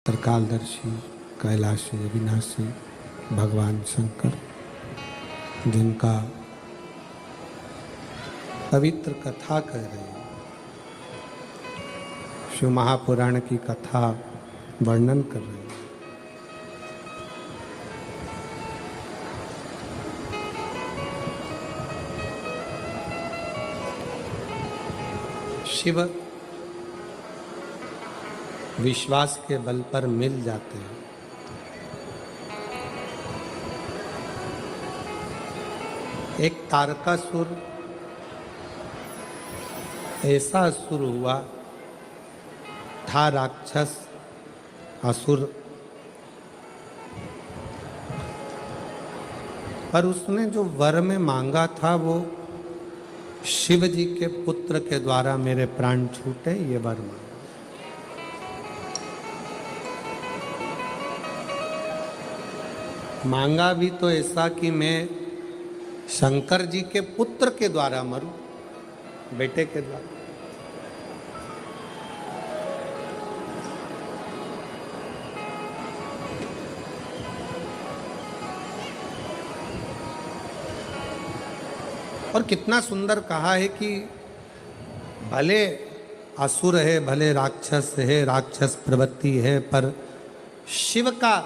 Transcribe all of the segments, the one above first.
त्रिकालदर्शी कैलाशी अविनाशी भगवान शंकर, जिनका पवित्र कथा कह रहे हैं, शिव महापुराण की कथा वर्णन कर रहे हैं। शिव विश्वास के बल पर मिल जाते हैं। एक तारकासुर ऐसा असुर हुआ था, राक्षस असुर, पर उसने जो वर में मांगा था वो शिव जी के पुत्र के द्वारा मेरे प्राण छूटे, ये वर मांगा। मांगा भी तो ऐसा कि मैं शंकर जी के पुत्र के द्वारा मरूं, बेटे के द्वारा। और कितना सुंदर कहा है कि भले असुर है, भले राक्षस है, राक्षस प्रवृत्ति है, पर शिव का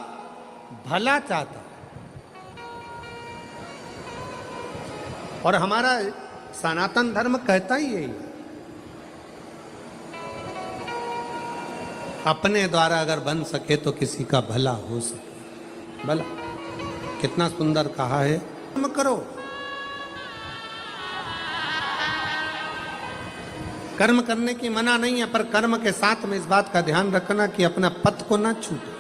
भला चाहता है। और हमारा सनातन धर्म कहता ही यही है, अपने द्वारा अगर बन सके तो किसी का भला हो सके। भला कितना सुंदर कहा है, कर्म करो, कर्म करने की मना नहीं है, पर कर्म के साथ में इस बात का ध्यान रखना कि अपना पथ को ना छूटे।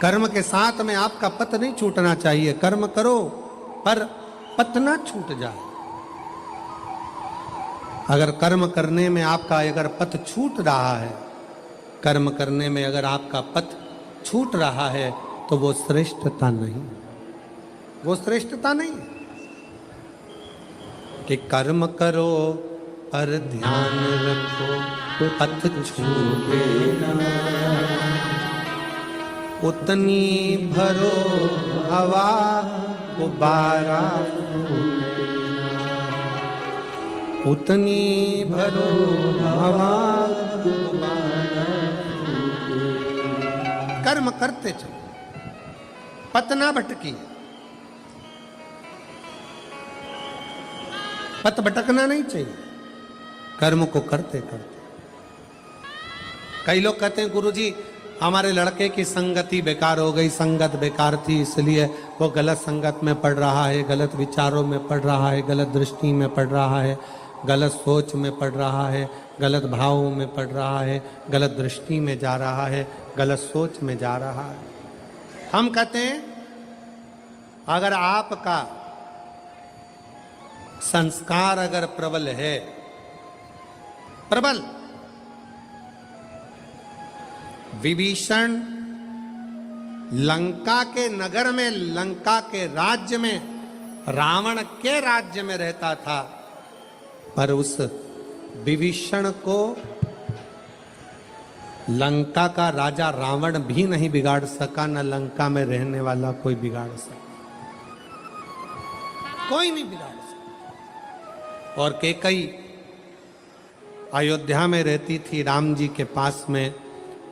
कर्म के साथ में आपका पथ नहीं छूटना चाहिए। कर्म करो पर पथ ना छूट जाए। अगर कर्म करने में आपका अगर पथ छूट रहा है, कर्म करने में अगर आपका पथ छूट रहा है, तो वो श्रेष्ठता नहीं, वो श्रेष्ठता नहीं कि कर्म करो पर ध्यान रखो पथ छूटे ना, उतनी भरो हवा गुब्बारा, उतनी भरो हवा गुब्बारा। कर्म करते चलो, पथ ना भटकी। पथ भटकना नहीं चाहिए, कर्म को करते करते। कई लोग कहते हैं गुरुजी हमारे लड़के की संगति बेकार हो गई, संगत बेकार थी इसलिए वो गलत संगत में पड़ रहा है, गलत विचारों में पड़ रहा है, गलत दृष्टि में पड़ रहा है, गलत सोच में पड़ रहा है, गलत भावों में पड़ रहा है, गलत दृष्टि में जा रहा है, गलत सोच में जा रहा है। हम कहते हैं अगर आपका संस्कार अगर प्रबल है, प्रबल, विभीषण लंका के नगर में, लंका के राज्य में, रावण के राज्य में रहता था, पर उस विभीषण को लंका का राजा रावण भी नहीं बिगाड़ सका, न लंका में रहने वाला कोई बिगाड़ सका, कोई नहीं बिगाड़ सका। और कैकेयी अयोध्या में रहती थी, राम जी के पास में,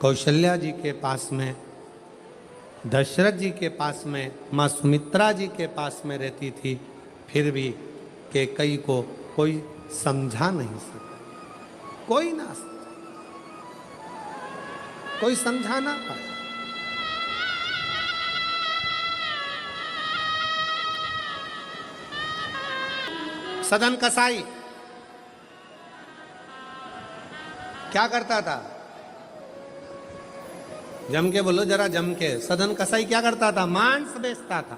कौशल्या जी के पास में, दशरथ जी के पास में, माँ सुमित्रा जी के पास में रहती थी, फिर भी कैकेयी को कोई समझा नहीं सका, कोई ना समझा, कोई समझा ना पाया। सदन कसाई क्या करता था? जम के बोलो जरा, जम के। सदन कसाई क्या करता था? मांस बेचता था।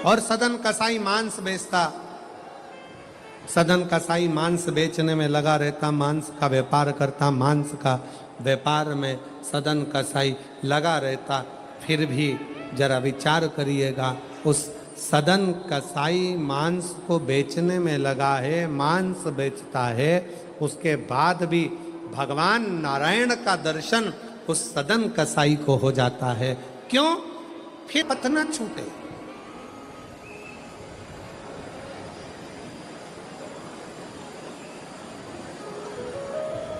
और सदन कसाई मांस बेचता, सदन कसाई मांस बेचने में लगा रहता, मांस का व्यापार करता, मांस का व्यापार में सदन कसाई लगा रहता, फिर भी जरा विचार करिएगा, उस सदन कसाई मांस को बेचने में लगा है, मांस बेचता है, उसके बाद भी भगवान नारायण का दर्शन उस सदन कसाई को हो जाता है। क्यों? फिर पथ न छूटे।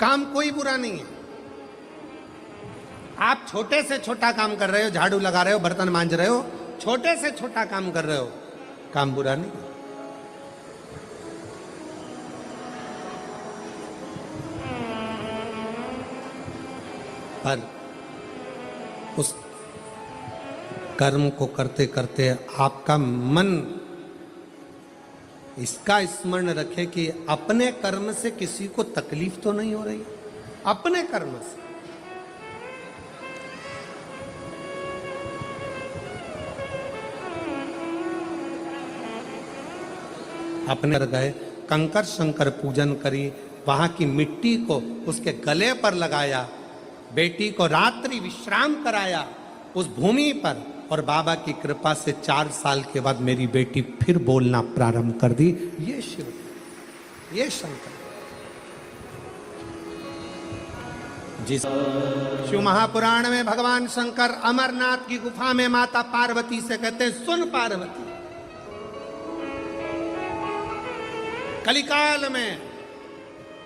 काम कोई बुरा नहीं है। आप छोटे से छोटा काम कर रहे हो, झाड़ू लगा रहे हो, बर्तन मांज रहे हो, छोटे से छोटा काम कर रहे हो, काम बुरा नहीं है। पर उस कर्म को करते करते आपका मन इसका स्मरण रखे कि अपने कर्म से किसी को तकलीफ तो नहीं हो रही, अपने कर्म से। अपने गए, कंकर शंकर पूजन करी, वहां की मिट्टी को उसके गले पर लगाया, बेटी को रात्रि विश्राम कराया उस भूमि पर, और बाबा की कृपा से 4 साल के बाद मेरी बेटी फिर बोलना प्रारंभ कर दी। ये शिव, ये शंकर। जिस शिव महापुराण में भगवान शंकर अमरनाथ की गुफा में माता पार्वती से कहते हैं, सुन पार्वती, कलिकाल में,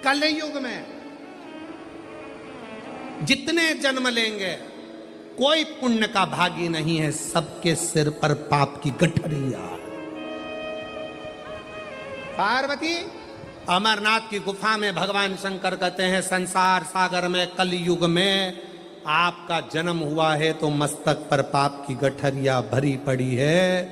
कलयुग में जितने जन्म लेंगे कोई पुण्य का भागी नहीं है, सबके सिर पर पाप की गठरिया। पार्वती अमरनाथ की गुफा में भगवान शंकर कहते हैं, संसार सागर में कलयुग में आपका जन्म हुआ है तो मस्तक पर पाप की गठरिया भरी पड़ी है।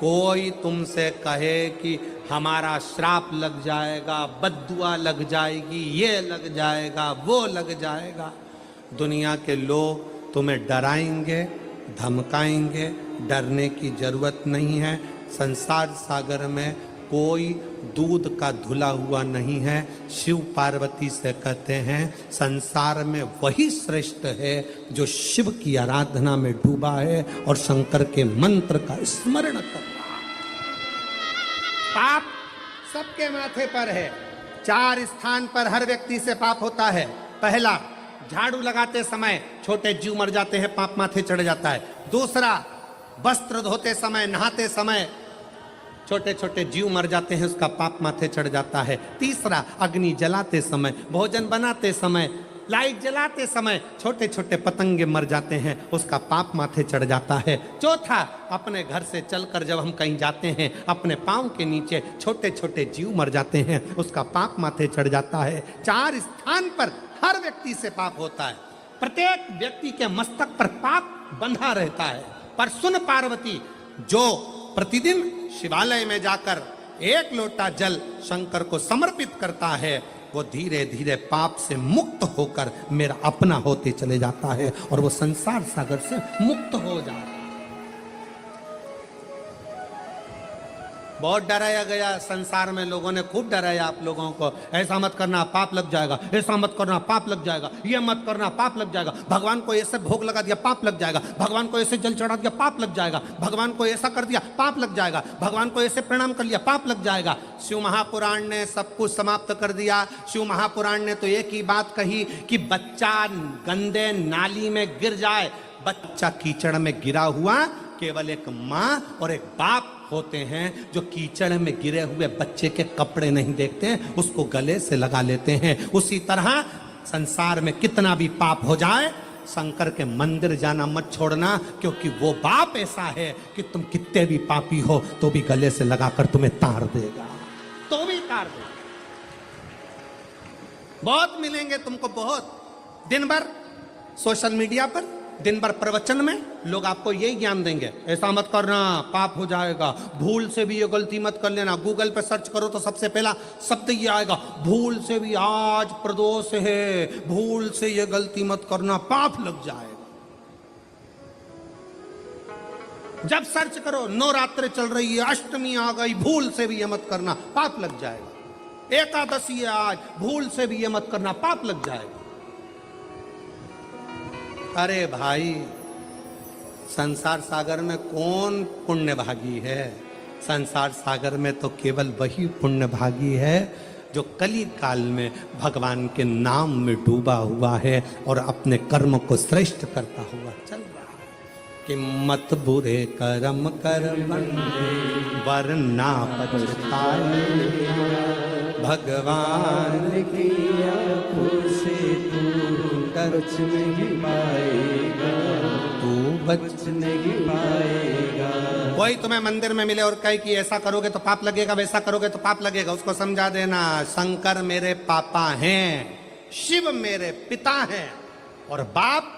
कोई तुमसे कहे कि हमारा श्राप लग जाएगा, बद्दुआ लग जाएगी, ये लग जाएगा, वो लग जाएगा, दुनिया के लोग तुम्हें डराएंगे, धमकाएंगे, डरने की जरूरत नहीं है। संसार सागर में कोई दूध का धुला हुआ नहीं है। शिव पार्वती से कहते हैं, संसार में वही श्रेष्ठ है जो शिव की आराधना में डूबा है और शंकर के मंत्र का स्मरण कर रहा है। पाप सबके माथे पर है। 4 स्थान पर हर व्यक्ति से पाप होता है। पहला, झाड़ू लगाते समय छोटे जीव मर जाते हैं, पाप माथे चढ़ जाता है। दूसरा, वस्त्र धोते समय, नहाते समय छोटे छोटे जीव मर जाते हैं, उसका पाप माथे चढ़ जाता है। तीसरा, अग्नि जलाते समय, भोजन बनाते समय, लाइट जलाते समय छोटे छोटे पतंगे मर जाते हैं, उसका पाप माथे चढ़ जाता है। चौथा, अपने घर से चलकर जब हम कहीं जाते हैं, अपने पांव के नीचे छोटे छोटे जीव मर जाते हैं, उसका पाप माथे चढ़ जाता है। 4 स्थान पर हर व्यक्ति से पाप होता है। प्रत्येक व्यक्ति के मस्तक पर पाप बंधा रहता है। पर सुन पार्वती, जो प्रतिदिन शिवालय में जाकर 1 लोटा जल शंकर को समर्पित करता है, वो धीरे धीरे पाप से मुक्त होकर मेरा अपना होते चले जाता है और वो संसार सागर से मुक्त हो जाता है। बहुत डराया गया संसार में, लोगों ने खूब डराया आप लोगों को, ऐसा मत करना पाप लग जाएगा, ऐसा मत करना पाप लग जाएगा, ये मत करना पाप लग जाएगा, भगवान को ऐसे भोग लगा दिया पाप लग जाएगा, भगवान को ऐसे जल चढ़ा दिया पाप लग जाएगा, भगवान को ऐसा कर दिया पाप लग जाएगा, भगवान को ऐसे प्रणाम कर लिया पाप लग जाएगा। शिव महापुराण ने सब कुछ समाप्त कर दिया। शिव महापुराण ने तो एक ही बात कही कि बच्चा गंदे नाली में गिर जाए, बच्चा कीचड़ में गिरा हुआ केवल एक माँ और एक बाप होते हैं जो कीचड़ में गिरे हुए बच्चे के कपड़े नहीं देखते, उसको गले से लगा लेते हैं। उसी तरह संसार में कितना भी पाप हो जाए, शंकर के मंदिर जाना मत छोड़ना, क्योंकि वो बाप ऐसा है कि तुम कितने भी पापी हो तो भी गले से लगाकर तुम्हें तार देगा, तो भी तार देगा। बहुत मिलेंगे तुमको, बहुत। दिन भर सोशल मीडिया पर, दिन भर प्रवचन में लोग आपको यही ज्ञान देंगे, ऐसा मत करना पाप हो जाएगा, भूल से भी ये गलती मत कर लेना। गूगल पे सर्च करो तो सबसे पहला शब्द ये आएगा, भूल से भी आज प्रदोष है, भूल से ये गलती मत करना, पाप लग जाएगा। जब सर्च करो, नवरात्र चल रही है, अष्टमी आ गई, भूल से भी ये मत करना, पाप लग जाएगा। एकादशी है आज, भूल से भी ये मत करना, पाप लग जाएगा। अरे भाई, संसार सागर में कौन पुण्य भागी है? संसार सागर में तो केवल वही पुण्य भागी है जो कली काल में भगवान के नाम में डूबा हुआ है और अपने कर्म को श्रेष्ठ करता हुआ चल रहा है। कि मत बुरे कर्म कर बंदे वरना पछताए, भगवान की आंखों से तू बच नहीं पाएगा, तू बच नहीं पाएगा। कोई तुम्हें मंदिर में मिले और कहे कि ऐसा करोगे तो पाप लगेगा, वैसा करोगे तो पाप लगेगा, उसको समझा देना शंकर मेरे पापा हैं, शिव मेरे पिता हैं। और बाप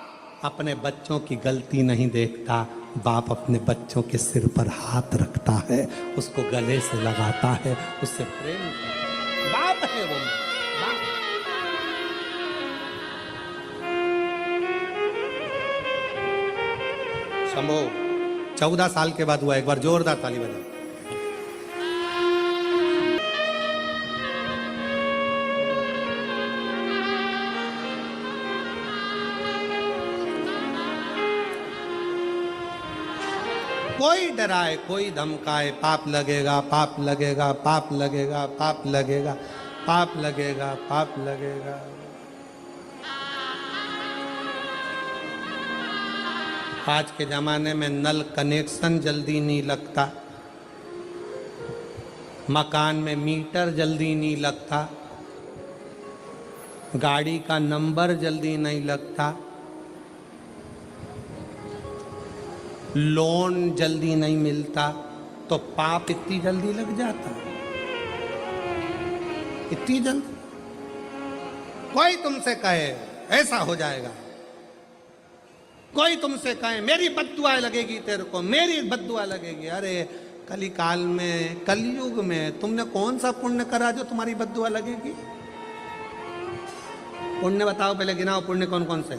अपने बच्चों की गलती नहीं देखता, बाप अपने बच्चों के सिर पर हाथ रखता है, उसको गले से लगाता है, उससे प्रेम करता है। बाप है वो बाप। शंभो 14 साल के बाद हुआ, एक बार जोरदार ताली बजाओ। कोई डराए, कोई धमकाए, पाप लगेगा, पाप लगेगा, पाप लगेगा, पाप लगेगा, पाप लगेगा, पाप लगेगा। आज के जमाने में नल कनेक्शन जल्दी नहीं लगता, मकान में मीटर जल्दी नहीं लगता, गाड़ी का नंबर जल्दी नहीं लगता, लोन जल्दी नहीं मिलता, तो पाप इतनी जल्दी लग जाता, इतनी जल्दी। कोई तुमसे कहे ऐसा हो जाएगा, कोई तुमसे कहे मेरी बद्दुआ लगेगी तेरे को, मेरी बद्दुआ लगेगी। अरे कली काल में, कलयुग में तुमने कौन सा पुण्य करा जो तुम्हारी बद्दुआ लगेगी? पुण्य बताओ, पहले गिनाओ पुण्य कौन कौन से।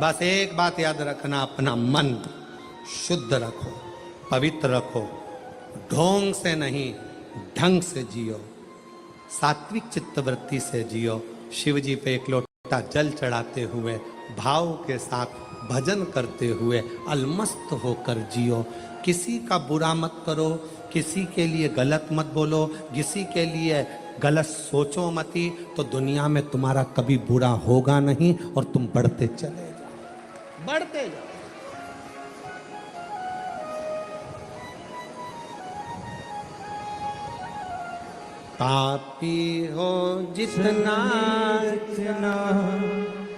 बस एक बात याद रखना, अपना मन शुद्ध रखो, पवित्र रखो, ढोंग से नहीं ढंग से जियो, सात्विक चित्तवृत्ति से जियो। शिव जी पे एक लोटा जल चढ़ाते हुए, भाव के साथ भजन करते हुए अलमस्त होकर जियो। किसी का बुरा मत करो, किसी के लिए गलत मत बोलो, किसी के लिए गलत सोचो मती, तो दुनिया में तुम्हारा कभी बुरा होगा नहीं और तुम बढ़ते चले जाओ, बढ़ते जाओ। पापी हो जितना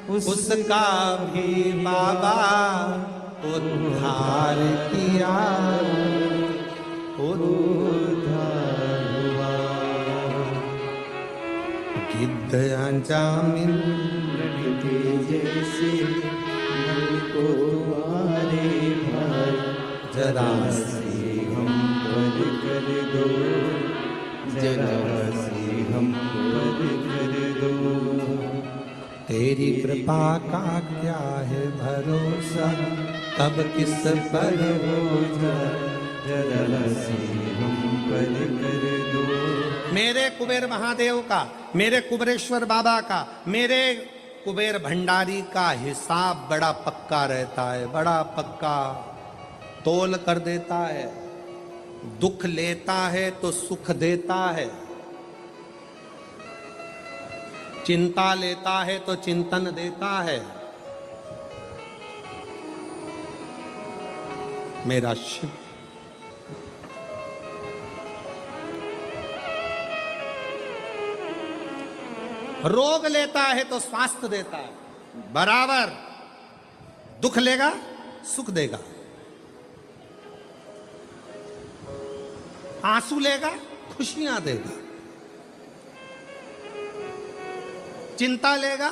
उसका भी बाबा उद्धार किया, उद्धार हुआ। गिद्ध अंजामिन जैसे मन को तुम्हारे भर, जरा से हम पर कर दो, जरा से हम पर कर दो। तेरी कृपा का क्या है भरोसा, तब किस पर हो जाए, जरा से हम पर कर दो। मेरे कुबेर महादेव का, मेरे कुबेरेश्वर बाबा का, मेरे कुबेर भंडारी का हिसाब बड़ा पक्का रहता है, बड़ा पक्का तोल कर देता है। दुख लेता है तो सुख देता है, चिंता लेता है तो चिंतन देता है। मेरा शिव रोग लेता है तो स्वास्थ्य देता है, बराबर दुख लेगा सुख देगा, आंसू लेगा खुशियां देगा, चिंता लेगा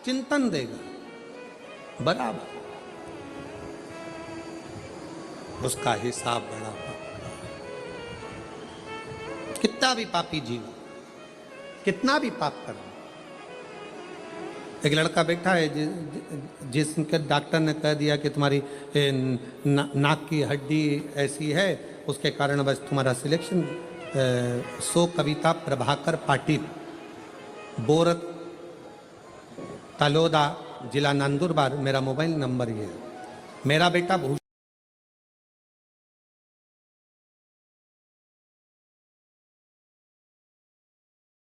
चिंतन देगा, बराबर उसका हिसाब बड़ा पक्का। कितना भी पापी जीव, कितना भी पाप कर, एक लड़का बैठा है जिसके डॉक्टर ने कह दिया कि तुम्हारी नाक की हड्डी ऐसी है, उसके कारण बस तुम्हारा सिलेक्शन। सो कविता प्रभाकर पाटिल, बोरत तलोदा जिला नंदुरबार, मेरा मोबाइल नंबर ये है। मेरा बेटा